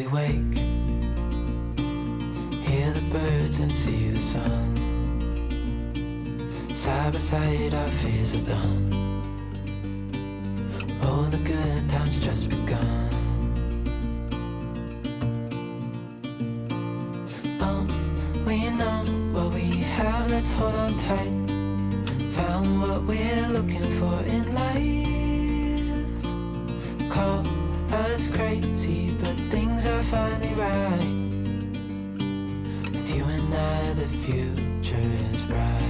we wake, hear the birds and see the sun. Side by side our fears are done. Oh, the good times just begun. Oh, we know what we have, let's hold on tight. Found what we're looking for in life. Call us crazy, but things are finally right. With you and I, the future is bright.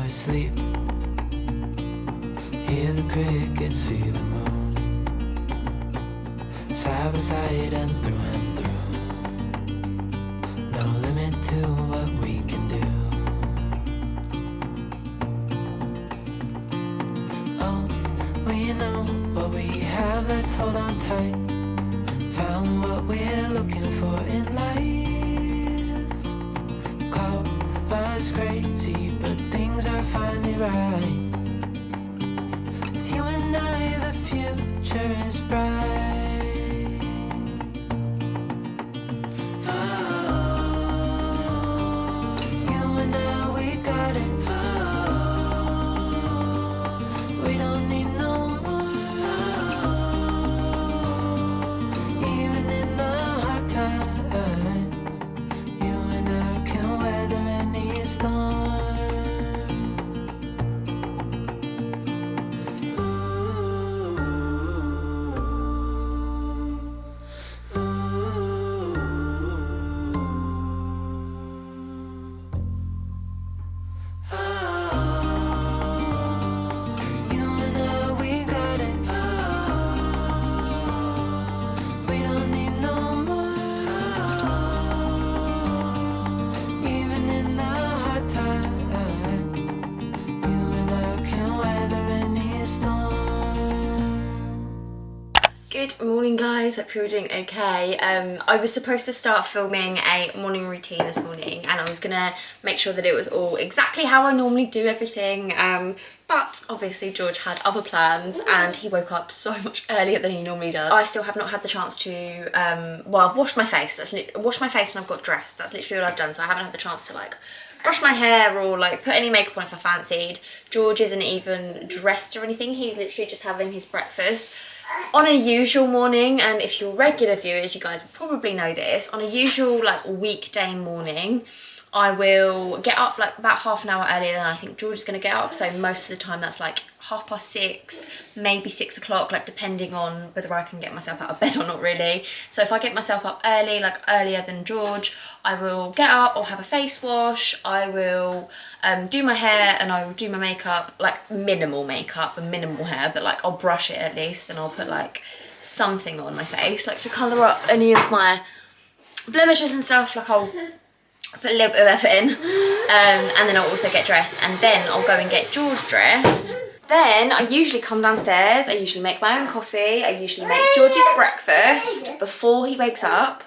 Sleep, hear the crickets, see the moon. Side by side and through. No limit to what we can do. Oh, we know what we have, let's hold on tight. Found what we're looking for in life. Call us crazy, but things are finally right. With you and I, the future is bright. Oh, you and I, we got it. Oh, we don't need no more. Oh, even in the hard times, you and I can weather any storm. Good morning guys, hope you're all doing okay. I was supposed to start filming a morning routine this morning and I was gonna make sure that it was all exactly how I normally do everything, but obviously George had other plans and he woke up so much earlier than he normally does. I still have not had the chance to, well, I've washed my face, washed my face and I've got dressed, that's literally all I've done, so I haven't had the chance to like brush my hair or like put any makeup on if I fancied. George isn't even dressed or anything, he's literally just having his breakfast. On a usual morning, and if you're regular viewers, you guys will probably know this, on a usual like weekday morning, I will get up like about half an hour earlier than I think George is going to get up, so most of the time that's like 6:30, maybe 6 o'clock, like depending on whether I can get myself out of bed or not really. So if I get myself up early, like earlier than George, I will get up, I'll have a face wash, I will do my hair and I will do my makeup, like minimal makeup and minimal hair, but like I'll brush it at least and I'll put like something on my face, like to colour up any of my blemishes and stuff, like I'll put a little bit of effort in, and then I'll also get dressed and then I'll go and get George dressed. Then I usually come downstairs, I usually make my own coffee, I usually make George's breakfast before he wakes up.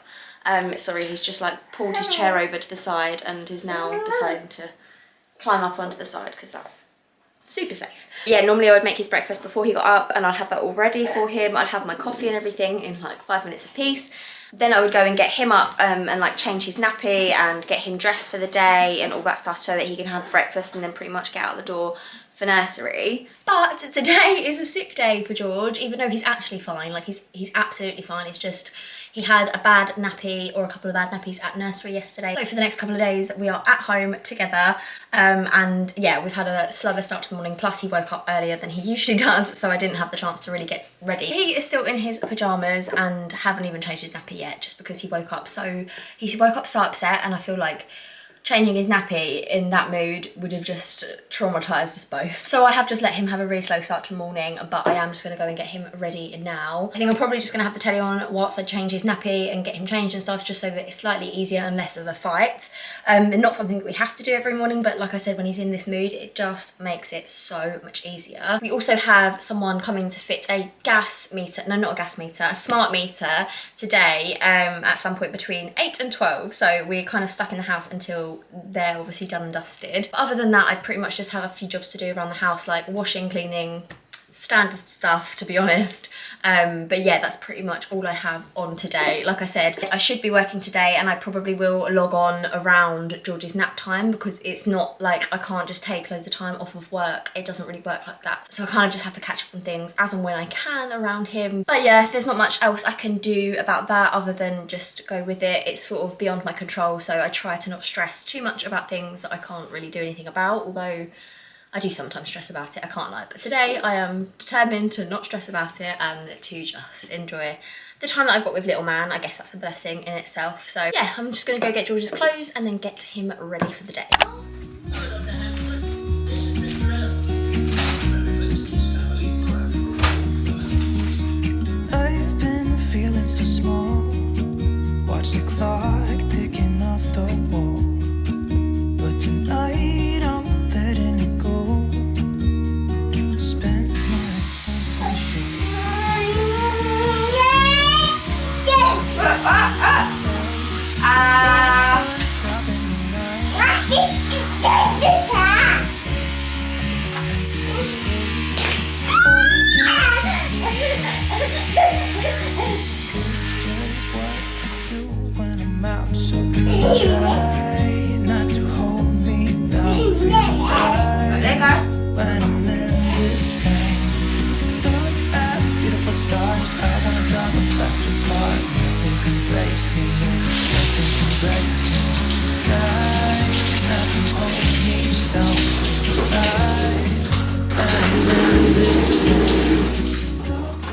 Sorry, he's just like pulled his chair over to the side and is now deciding to climb up onto the side because that's super safe. Yeah, normally I would make his breakfast before he got up and I'd have that all ready for him. I'd have my coffee and everything in like 5 minutes apiece. Then I would go and get him up and like change his nappy and get him dressed for the day and all that stuff so that he can have breakfast and then pretty much get out the door for nursery. But today is a sick day for George, even though he's actually fine, like he's absolutely fine. It's just he had a bad nappy or a couple of bad nappies at nursery yesterday. So for the next couple of days we are at home together, and yeah, we've had a slower start to the morning, plus he woke up earlier than he usually does, so I didn't have the chance to really get ready. He is still in his pyjamas and haven't even changed his nappy yet, just because he woke up so upset, and I feel like changing his nappy in that mood would have just traumatised us both. So I have just let him have a really slow start to the morning, but I am just going to go and get him ready now. I think I'm probably just going to have the telly on whilst I change his nappy and get him changed and stuff, just so that it's slightly easier and less of a fight. Not something that we have to do every morning, but like I said, when he's in this mood, it just makes it so much easier. We also have someone coming to fit a gas meter, no, not a gas meter, a smart meter today at some point between 8 and 12. So we're kind of stuck in the house until they're obviously done and dusted. But other than that, I pretty much just have a few jobs to do around the house, like washing, cleaning, standard stuff, to be honest. But yeah, that's pretty much all I have on today. Like I said, I should be working today, and I probably will log on around George's nap time, because it's not like I can't just take loads of time off of work. It doesn't really work like that. So I kind of just have to catch up on things as and when I can around him. But yeah, there's not much else I can do about that other than just go with it. It's sort of beyond my control, so I try to not stress too much about things that I can't really do anything about, although I do sometimes stress about it, I can't lie. But today I am determined to not stress about it and to just enjoy the time that I've got with little man. I guess that's a blessing in itself. So yeah, I'm just gonna go get George's clothes and then get him ready for the day. I've been feeling so small. Watch the clock ticking off the wall. But tonight I'm letting it go. Spend my when I'm out, so try not to hold me down. Feel alive when I'm in this thing. Look at these beautiful stars. I wanna drive a faster car. Nothing can break me. Nothing can break me. Try not to hold me down. Feel alive when I'm in this thing.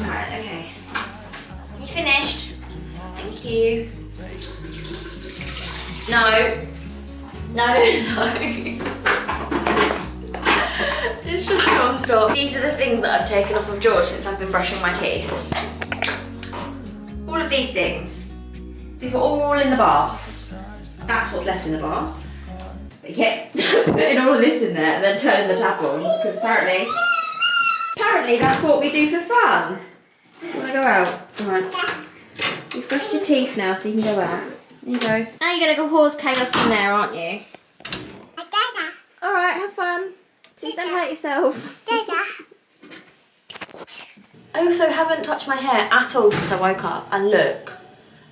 Alright, okay. You finished? Thank you. No. No. It's just non-stop. These are the things that I've taken off of George since I've been brushing my teeth. All of these things. These were all in the bath. That's what's left in the bath. But he kept putting all of this in there and then turning the tap on, because apparently that's what we do for fun. Do you want to go out? Alright. You've brushed your teeth now, so you can go out. There you go. Now you're going to go cause chaos in there, aren't you? Alright, have fun. Please don't hurt yourself. I also haven't touched my hair at all since I woke up, and look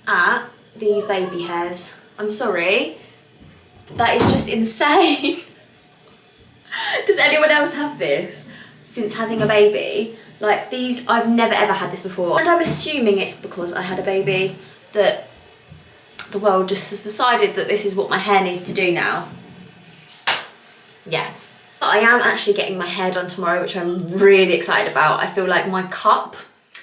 at these baby hairs. I'm sorry. That is just insane. Does anyone else have this since having a baby? Like these, I've never ever had this before. And I'm assuming it's because I had a baby that the world just has decided that this is what my hair needs to do now. Yeah. But I am actually getting my hair done tomorrow, which I'm really excited about. I feel like my cup,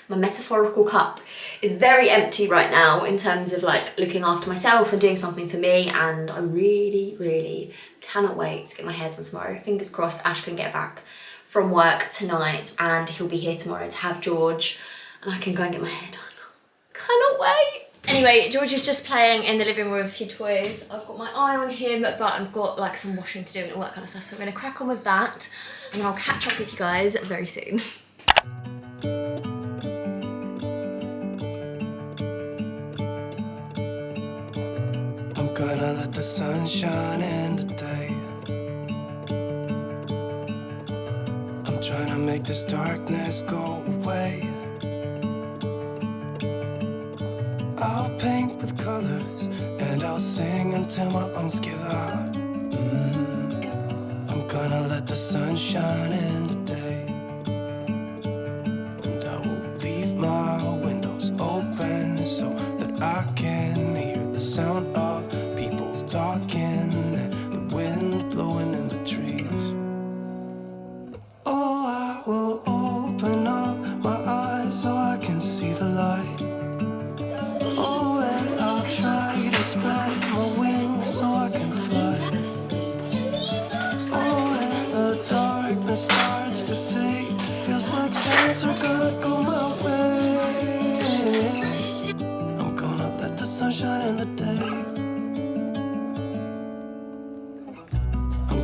my metaphorical cup, is very empty right now in terms of like looking after myself and doing something for me, and I really, really cannot wait to get my hair done tomorrow. Fingers crossed Ash can get back from work tonight and he'll be here tomorrow to have George and I can go and get my hair done. Cannot wait. Anyway, George is just playing in the living room with a few toys. I've got my eye on him, but I've got like some washing to do and all that kind of stuff, so I'm going to crack on with that and I'll catch up with you guys very soon. I'm gonna let the sun shine in today. I'm trying to make this darkness go away. I'll paint with colors and I'll sing until my lungs give out. I'm gonna let the sun shine in today. And I will leave my windows open so that I can hear the sound of people talking and the wind blowing in the trees. Oh, I will open up my eyes so I can see the light. Oh, and I'll try to spread my wings so I can fly.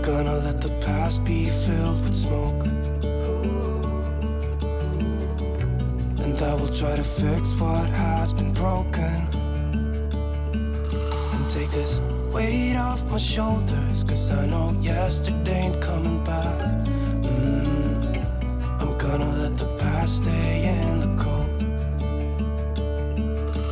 gonna let the past be filled with smoke, and I will try to fix what has been broken, and take this weight off my shoulders, 'cause I know yesterday ain't coming back. I'm gonna let the past stay in the cold.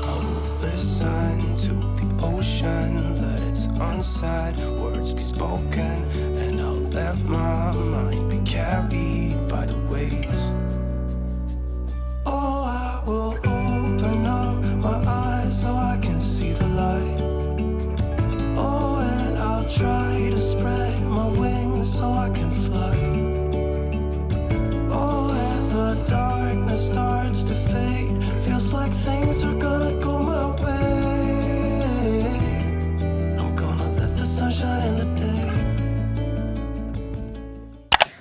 I will listen to the ocean, let its unsaid words be spoken, and I'll let my mind be carried by the waves. Oh, I will open up my eyes so I can see the light. Oh, and I'll try to spread my wings so I can fly. Oh, and the darkness starts to fade, feels like things are gonna go my way. I'm gonna let the sun shine in the day.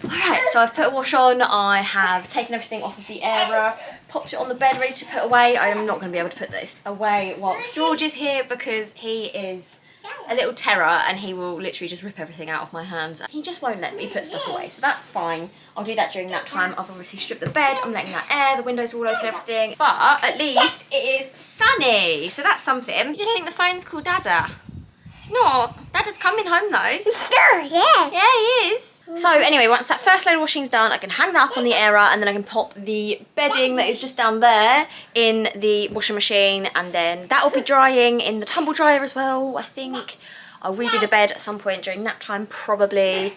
Alright, so I've put a wash on, I have taken everything off of the airer, popped it on the bed ready to put away. I am not going to be able to put this away while George is here because he is a little terror and he will literally just rip everything out of my hands. He just won't let me put stuff away, so that's fine. I'll do that during nap time. I've obviously stripped the bed, I'm letting that air, the windows are all open, everything. But at least it is sunny, so that's something. You just think the phone's called Dada. It's not. Dada's coming home though. Yeah. Yeah, he is. So anyway, once that first load of washing's done, I can hang that up on the airer and then I can pop the bedding that is just down there in the washing machine, and then that will be drying in the tumble dryer as well. I think I'll redo the bed at some point during nap time, probably.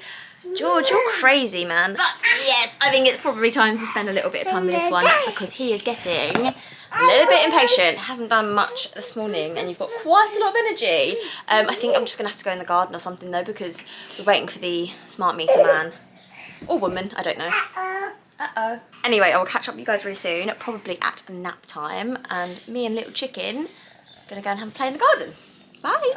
George, you're crazy, man. But yes, I think it's probably time to spend a little bit of time with this one because he is getting a little bit impatient. Hasn't done much this morning and you've got quite a lot of energy. I think I'm just gonna have to go in the garden or something though, because we're waiting for the smart meter man or woman, I don't know. Uh-oh. Anyway, I will catch up with you guys really soon, probably at nap time, and me and little chicken are gonna go and have a play in the garden. Bye.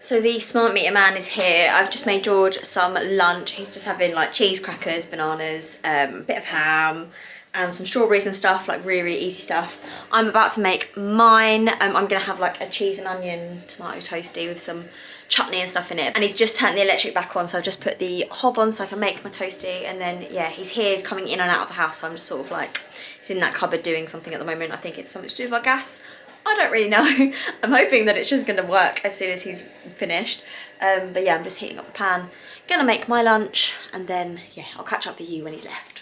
So the smart meter man is here. I've just made George some lunch. He's just having like cheese, crackers, bananas, a bit of ham and some strawberries and stuff, like really, really easy stuff. I'm about to make mine. I'm gonna have like a cheese and onion tomato toasty with some chutney and stuff in it. And he's just turned the electric back on, so I've just put the hob on so I can make my toasty. And then yeah, he's here, he's coming in and out of the house, so I'm just sort of like, he's in that cupboard doing something at the moment. I think it's something to do with our gas. I don't really know. I'm hoping that it's just gonna work as soon as he's finished. But yeah, I'm just heating up the pan, gonna make my lunch, and then yeah, I'll catch up with you when he's left.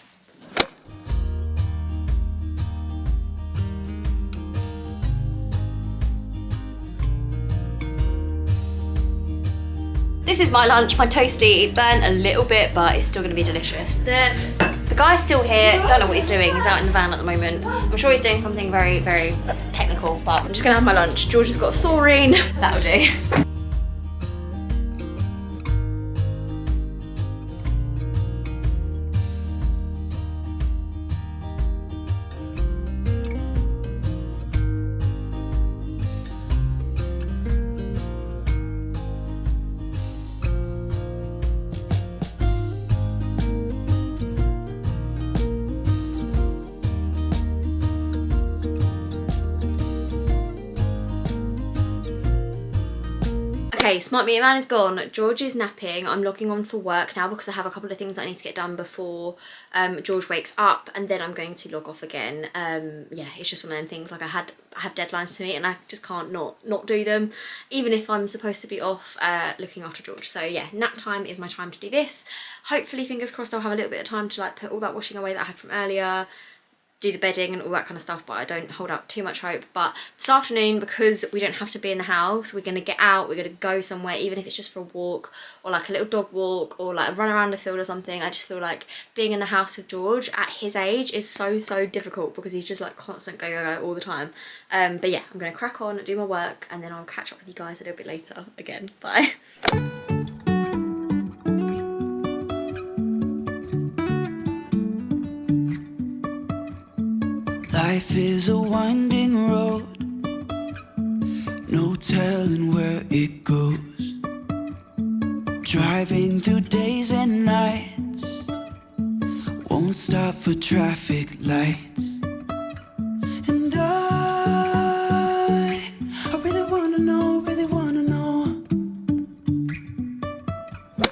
This is my lunch, my toasty. It burnt a little bit, but it's still gonna be delicious. The guy's still here, don't know what he's doing. He's out in the van at the moment. I'm sure he's doing something very, very technical, but I'm just gonna have my lunch. George has got a saurine, that'll do. Okay, smart meter man is gone. George is napping. I'm logging on for work now because I have a couple of things that I need to get done before George wakes up, and then I'm going to log off again. Yeah, it's just one of them things. Like I have deadlines to meet and I just can't not do them, even if I'm supposed to be off looking after George. So yeah, nap time is my time to do this. Hopefully, fingers crossed, I'll have a little bit of time to like put all that washing away that I had from earlier, do the bedding and all that kind of stuff, but I don't hold out too much hope. But this afternoon, because we don't have to be in the house, we're gonna get out, we're gonna go somewhere, even if it's just for a walk or like a little dog walk or like a run around the field or something. I just feel like being in the house with George at his age is so difficult because he's just like constant go all the time. But yeah, I'm gonna crack on, do my work, and then I'll catch up with you guys a little bit later again. Bye. Life is a winding road, no telling where it goes. Driving through days and nights, won't stop for traffic lights. And I really wanna know, really wanna know.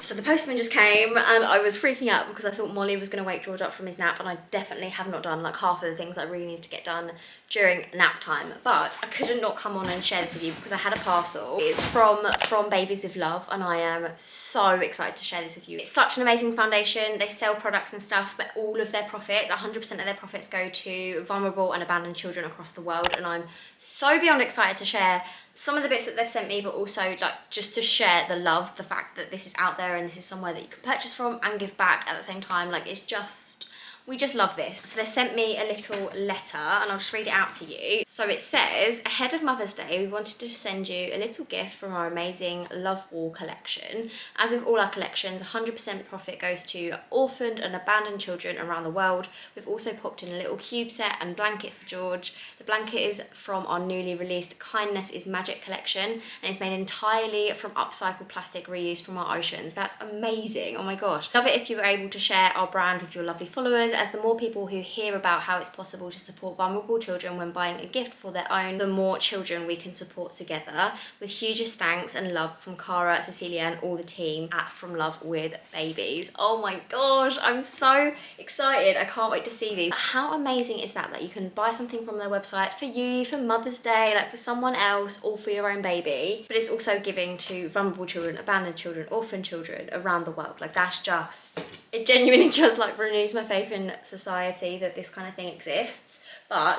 So the postman just came and I was freaking out because I thought Molly was going to wake George up from his nap, and I definitely have not done like half of the things I really need to get done during nap time. But I couldn't not come on and share this with you because I had a parcel. It's from Babies with Love, and I am so excited to share this with you. It's such an amazing foundation. They sell products and stuff, but all of their profits, 100% of their profits, go to vulnerable and abandoned children across the world, and I'm so beyond excited to share some of the bits that they've sent me, but also like just to share the love, the fact that this is out there and this is somewhere that you can purchase from and give back at the same time. Like, it's just, we just love this. So they sent me a little letter and I'll just read it out to you. So it says, ahead of Mother's Day, we wanted to send you a little gift from our amazing Love Wall collection. As with all our collections, 100% profit goes to orphaned and abandoned children around the world. We've also popped in a little cube set and blanket for George. The blanket is from our newly released Kindness is Magic collection, and it's made entirely from upcycled plastic reused from our oceans. That's amazing. Oh my gosh. Love it if you were able to share our brand with your lovely followers, as the more people who hear about how it's possible to support vulnerable children when buying a gift for their own, the more children we can support together. With hugest thanks and love from Cara, Cecilia and all the team at From Love with Babies. Oh my gosh, I'm so excited. I can't wait to see these. How amazing is that you can buy something from their website for you, for Mother's Day, like for someone else, or for your own baby, but it's also giving to vulnerable children, abandoned children, orphan children around the world. Like, that's just, it genuinely just like renews my faith in society that this kind of thing exists. But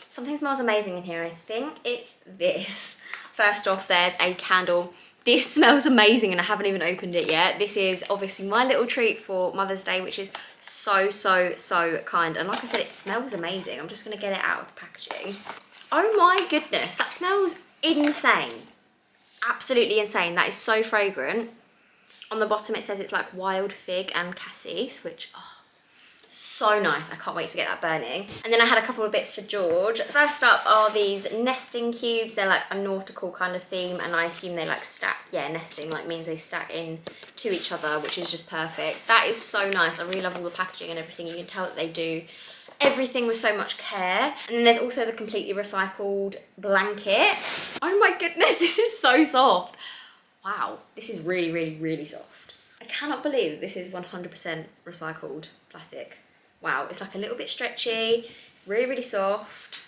something smells amazing in here. I think it's this. First off, there's a candle. This smells amazing and I haven't even opened it yet. This is obviously my little treat for Mother's Day, which is so kind. And like I said, it smells amazing. I'm just gonna get it out of the packaging. Oh my goodness, that smells insane. Absolutely insane. That is so fragrant. On the bottom it says it's like wild fig and cassis, which, oh, so nice. I can't wait to get that burning. And then I had a couple of bits for George. First up are these nesting cubes. They're like a nautical kind of theme, and I assume they like stack. Yeah, nesting like means they stack in to each other, which is just perfect. That is so nice. I really love all the packaging and everything. You can tell that they do everything with so much care. And then there's also the completely recycled blankets. Oh my goodness, this is so soft. Wow, this is really soft. I cannot believe that this is 100% recycled plastic. Wow, it's like a little bit stretchy, really soft.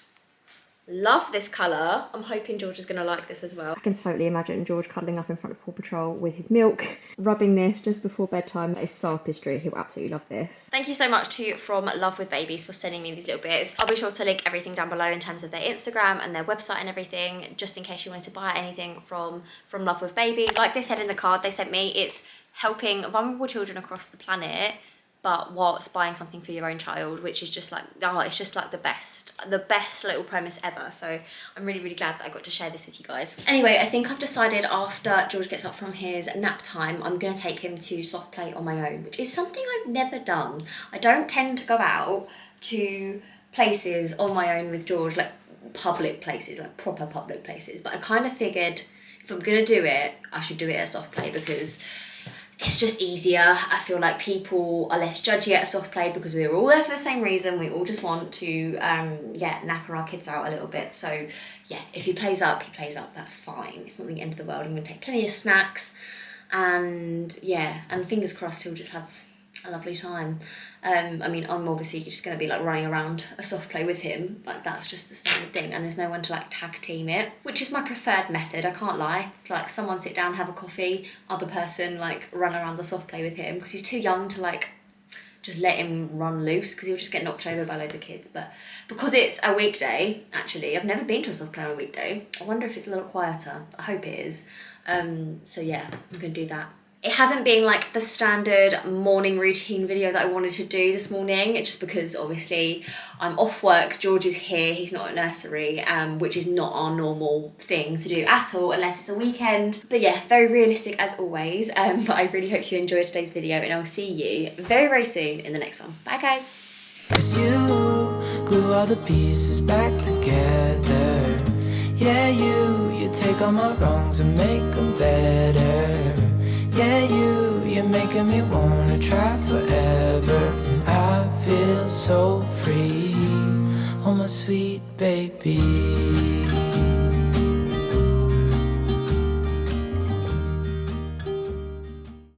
Love this colour. I'm hoping George is going to like this as well. I can totally imagine George cuddling up in front of Paw Patrol with his milk, rubbing this just before bedtime. That is so up his street. He'll absolutely love this. Thank you so much to From Love with Babies for sending me these little bits. I'll be sure to link everything down below in terms of their Instagram and their website and everything, just in case you wanted to buy anything from Love with Babies. Like they said in the card they sent me, it's helping vulnerable children across the planet, but whilst buying something for your own child, which is just like, oh, it's just like the best little premise ever. So I'm really glad that I got to share this with you guys. Anyway, I think I've decided after George gets up from his nap time, I'm gonna take him to soft play on my own, which is something I've never done. I don't tend to go out to places on my own with George, like public places, like proper public places, but I kind of figured if I'm gonna do it, I should do it at soft play because it's just easier. I feel like people are less judgy at a soft play because we're all there for the same reason. We all just want to, napper our kids out a little bit. So yeah, if he plays up, that's fine. It's not the end of the world. I'm gonna take plenty of snacks and yeah, and fingers crossed he'll just have a lovely time. I mean, I'm obviously just going to be like running around a soft play with him, like that's just the standard thing, and there's no one to like tag team it, which is my preferred method, I can't lie. It's like someone sit down, have a coffee, other person like run around the soft play with him, because he's too young to like just let him run loose, because he'll just get knocked over by loads of kids. But because it's a weekday, actually, I've never been to a soft play on a weekday, I wonder if it's a little quieter. I hope it is. So yeah, I'm going to do that. It hasn't been like the standard morning routine video that I wanted to do this morning, just because obviously I'm off work, George is here, he's not at nursery, which is not our normal thing to do at all unless it's a weekend. But yeah, very realistic as always, but I really hope you enjoyed today's video, and I'll see you very soon in the next one. Bye guys. 'Cause you glue all the pieces back together. Yeah, you take all my wrongs and make them better. Yeah, you're making me wanna try forever. And I feel so free, oh my sweet baby.